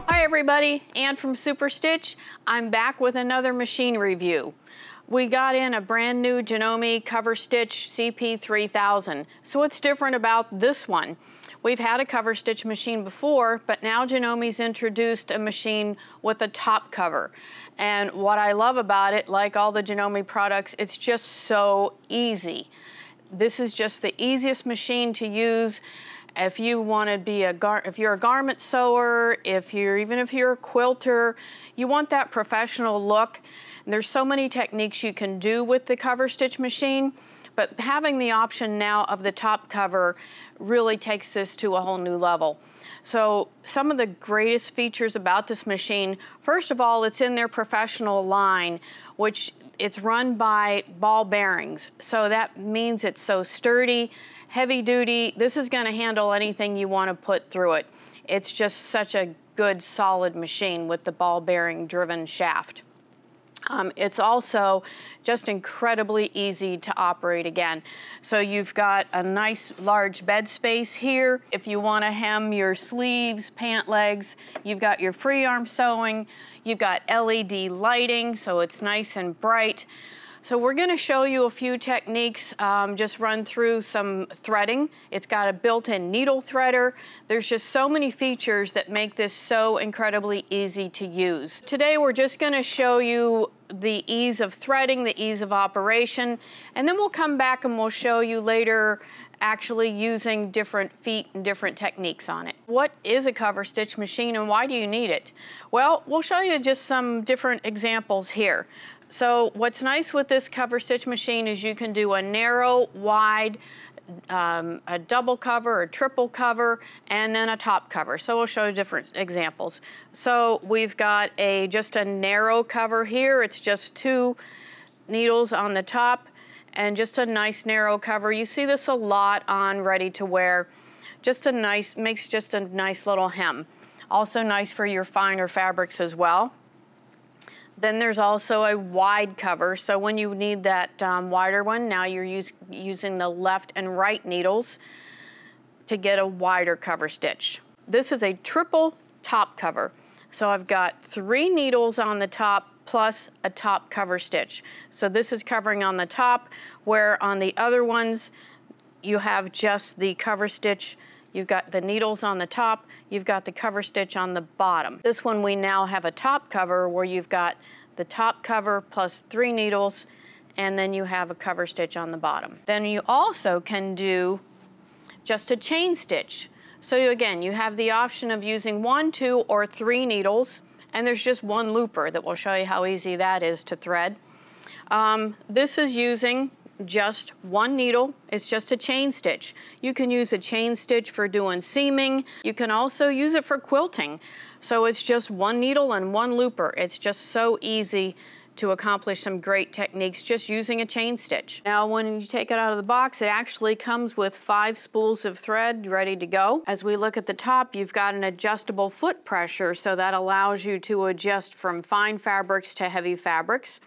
Everybody, Ann from Super Stitch. I'm back with another machine review. We got in a brand new Janome CoverStitch CP3000. So what's different about this one? We've had a CoverStitch machine before, but now Janome's introduced a machine with a top cover. And what I love about it, like all the Janome products, it's just so easy. This is just the easiest machine to use. If you want to be if you're a garment sewer, even if you're a quilter, you want that professional look. And there's so many techniques you can do with the CoverStitch machine, but having the option now of the top cover really takes this to a whole new level. So some of the greatest features about this machine, first of all, it's in their professional line, which it's run by ball bearings. So that means it's so sturdy, heavy duty. This is going to handle anything you want to put through it. It's just such a good solid machine with the ball bearing driven shaft. It's also just incredibly easy to operate again. So you've got a nice large bed space here. If you want to hem your sleeves, pant legs, you've got your free arm sewing. You've got LED lighting, so it's nice and bright. So we're going to show you a few techniques, just run through some threading. It's got a built-in needle threader. There's just so many features that make this so incredibly easy to use. Today we're just going to show you the ease of threading, the ease of operation, and then we'll come back and we'll show you later actually using different feet and different techniques on it. What is a CoverStitch machine and why do you need it? Well, we'll show you just some different examples here. So what's nice with this CoverStitch machine is you can do a narrow, wide, a double cover, a triple cover, and then a top cover. So we'll show you different examples. So we've got just a narrow cover here. It's just 2 needles on the top and just a nice narrow cover. You see this a lot on ready to wear. Makes just a nice little hem. Also nice for your finer fabrics as well. Then there's also a wide cover, so when you need that wider one, now you're using the left and right needles to get a wider cover stitch. This is a triple top cover, so I've got 3 needles on the top plus a top cover stitch. So this is covering on the top, where on the other ones you have just the cover stitch. You've got the needles on the top, you've got the cover stitch on the bottom. This one we now have a top cover where you've got the top cover plus 3 needles, and then you have a cover stitch on the bottom. Then you also can do just a chain stitch. So again, you have the option of using 1, 2, or 3 needles, and there's just 1 looper that will show you how easy that is to thread. This is using just 1 needle. It's just a chain stitch. You can use a chain stitch for doing seaming. You can also use it for quilting. So it's just 1 needle and 1 looper. It's just so easy to accomplish some great techniques just using a chain stitch. Now when you take it out of the box, it actually comes with 5 spools of thread ready to go. As we look at the top, you've got an adjustable foot pressure, so that allows you to adjust from fine fabrics to heavy fabrics.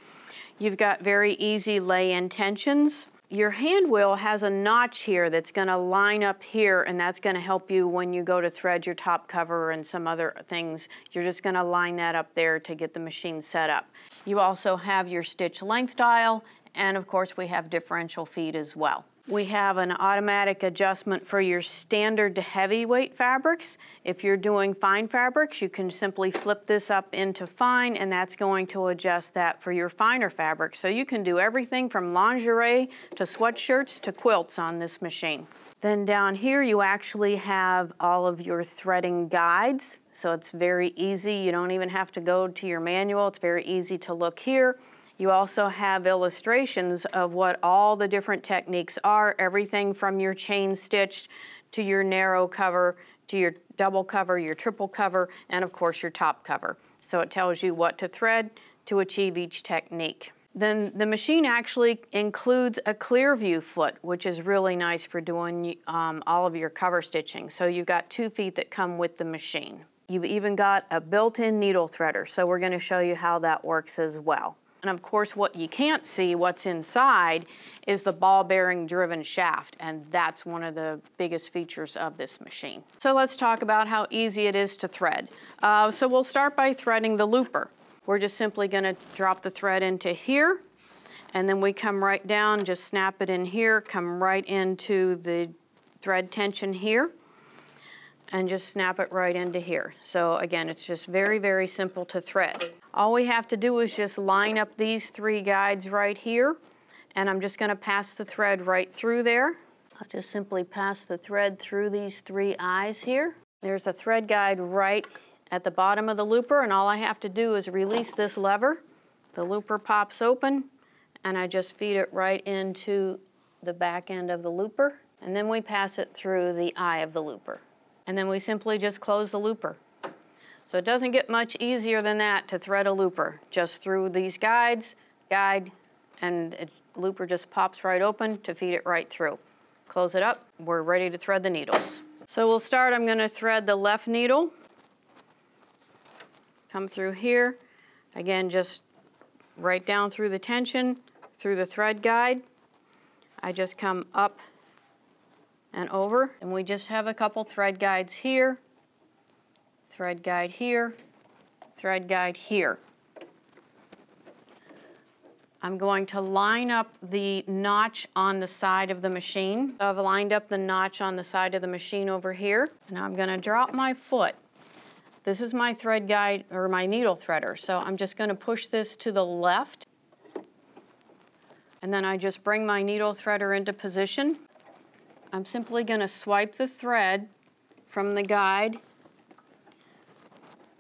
You've got very easy lay-in tensions. Your hand wheel has a notch here that's going to line up here, and that's going to help you when you go to thread your top cover and some other things. You're just going to line that up there to get the machine set up. You also have your stitch length dial, and of course we have differential feet as well. We have an automatic adjustment for your standard to heavyweight fabrics. If you're doing fine fabrics, you can simply flip this up into fine, and that's going to adjust that for your finer fabrics. So you can do everything from lingerie to sweatshirts to quilts on this machine. Then down here you actually have all of your threading guides. So it's very easy. You don't even have to go to your manual. It's very easy to look here. You also have illustrations of what all the different techniques are, everything from your chain stitch to your narrow cover, to your double cover, your triple cover, and of course your top cover. So it tells you what to thread to achieve each technique. Then the machine actually includes a clear view foot, which is really nice for doing all of your cover stitching. So you've got 2 feet that come with the machine. You've even got a built-in needle threader, so we're going to show you how that works as well. And of course, what you can't see, what's inside, is the ball bearing driven shaft, and that's one of the biggest features of this machine. So let's talk about how easy it is to thread. So we'll start by threading the looper. We're just simply going to drop the thread into here, and then we come right down, just snap it in here, come right into the thread tension here, and just snap it right into here. So again, it's just very, very simple to thread. All we have to do is just line up these 3 guides right here, and I'm just going to pass the thread right through there. I'll just simply pass the thread through these 3 eyes here. There's a thread guide right at the bottom of the looper, and all I have to do is release this lever. The looper pops open, and I just feed it right into the back end of the looper, and then we pass it through the eye of the looper. And then we simply just close the looper. So it doesn't get much easier than that to thread a looper. Just through these guide, and the looper just pops right open to feed it right through. Close it up, we're ready to thread the needles. So we'll start, I'm gonna thread the left needle. Come through here. Again, just right down through the tension, through the thread guide. I just come up and over, and we just have a couple thread guides here, thread guide here, thread guide here. I'm going to line up the notch on the side of the machine. I've lined up the notch on the side of the machine over here. Now I'm going to drop my foot. This is my thread guide, or my needle threader, so I'm just going to push this to the left, and then I just bring my needle threader into position. I'm simply going to swipe the thread from the guide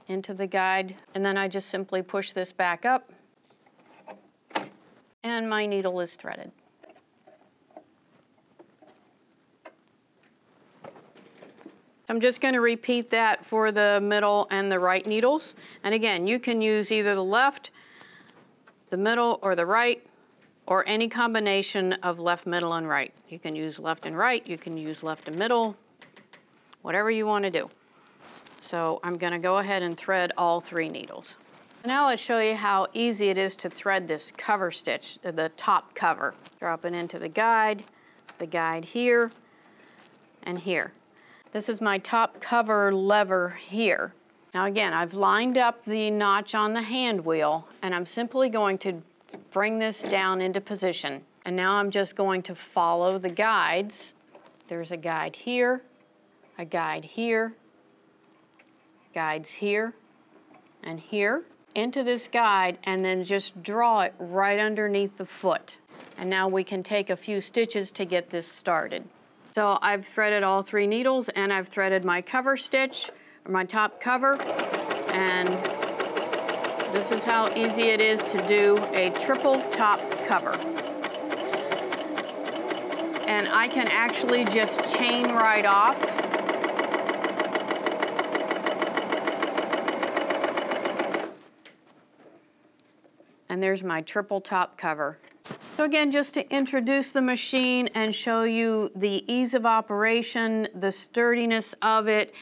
into the guide, and then I just simply push this back up, and my needle is threaded. I'm just going to repeat that for the middle and the right needles. And again, you can use either the left, the middle, or the right, or any combination of left, middle, and right. You can use left and right, you can use left and middle, whatever you want to do. So I'm going to go ahead and thread all 3 needles. Now let's show you how easy it is to thread this cover stitch, the top cover. Drop it into the guide here, and here. This is my top cover lever here. Now again, I've lined up the notch on the hand wheel, and I'm simply going to bring this down into position. And now I'm just going to follow the guides. There's a guide here, a guide here, guides here, and here, into this guide, and then just draw it right underneath the foot. And now we can take a few stitches to get this started. So I've threaded all 3 needles, and I've threaded my cover stitch, or my top cover, and this is how easy it is to do a triple top cover. And I can actually just chain right off. And there's my triple top cover. So again, just to introduce the machine and show you the ease of operation, the sturdiness of it,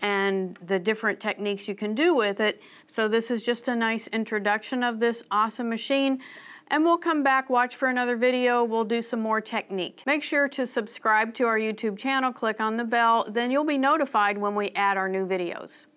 and the different techniques you can do with it. So this is just a nice introduction of this awesome machine. And we'll come back, watch for another video, we'll do some more technique. Make sure to subscribe to our YouTube channel, click on the bell, then you'll be notified when we add our new videos.